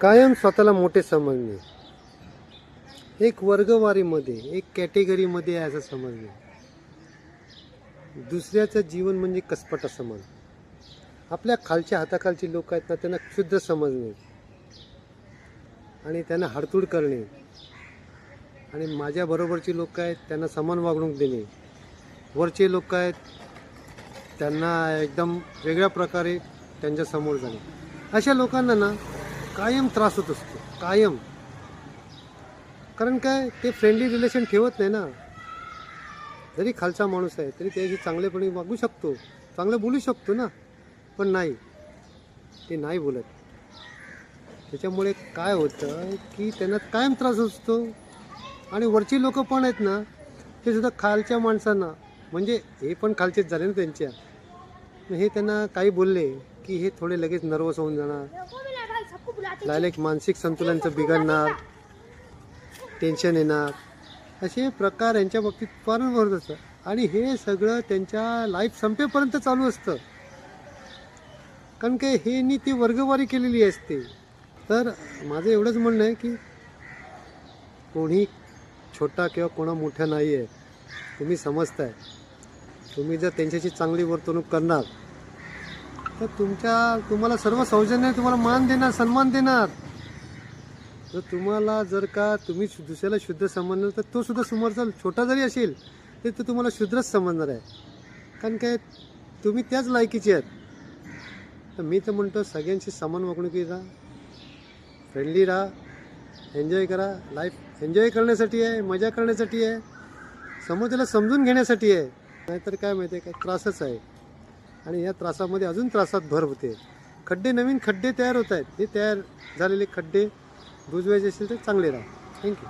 कायम स्वतःला मोठे समजणे, एक वर्गवारीमध्ये, एक कॅटेगरीमध्ये आहे असं समजणे, दुसऱ्याचं जीवन म्हणजे कसपटा समज, आपल्या खालच्या हाताखालची लोक आहेत ना त्यांना क्षुद्र समजणे आणि त्यांना हाडतूड करणे आणि माझ्या बरोबरची लोक आहेत त्यांना समान वागणूक देणे, वरचे लोक आहेत त्यांना एकदम वेगळ्या प्रकारे त्यांच्या समोर जाणे. अशा लोकांना ना कायम त्रास होत असतो, कायम. कारण काय, ते फ्रेंडली रिलेशन ठेवत नाही ना. जरी खालचा माणूस आहे तरी त्याशी चांगलेपणे वागू शकतो, चांगलं बोलू शकतो ना, पण नाही, ते नाही बोलत. त्याच्यामुळे काय होतं की त्यांना कायम त्रास असतो. आणि वरची लोक पण आहेत ना, ते सुद्धा खालच्या माणसांना, म्हणजे हे पण खालचेच झाले ना त्यांच्या, हे त्यांना काही बोलले की हे थोडे लगेच नर्वस होऊन जाणार, डायरेक्ट मानसिक संतुलनचं बिघडणार, टेन्शन येणार. असे प्रकार यांच्या बाबतीत फार होत असतं आणि हे सगळं त्यांच्या लाईफ संपेपर्यंत चालू असतं. कारण काय, हे नी ती वर्गवारी केलेली असते. तर माझं एवढंच म्हणणं आहे की कोणी छोटा किंवा कोणा मोठा नाही आहे. तुम्ही समजताय, तुम्ही जर त्यांच्याशी चांगली वर्तणूक करणार तर तुम्हाला सर्व सौजन्य तुम्हाला मान देणार, सन्मान देणार. जर का तुम्ही दुसऱ्याला शुद्ध समजणार तर तो सुद्धा समोरचा छोटा जरी असेल तरी तो तुम्हाला शुद्रच समजणार आहे. कारण काय, तुम्ही त्याच लायकीचे आहेत. तर मी तर म्हणतो सगळ्यांशी समान वागणुकीत राहा, फ्रेंडली राहा, एन्जॉय करा. लाईफ एन्जॉय करण्यासाठी आहे, मजा करण्यासाठी आहे, समोरच्याला समजून घेण्यासाठी आहे. नाहीतर काय माहिती आहे का, त्रासच आहे. आणि या त्रासामध्ये अजून त्रासात भर होते. नवीन खड्डे तयार होत आहेत. हे तयार झालेले खड्डे बुजवायचे असेल तर चांगले राहा. थँक्यू.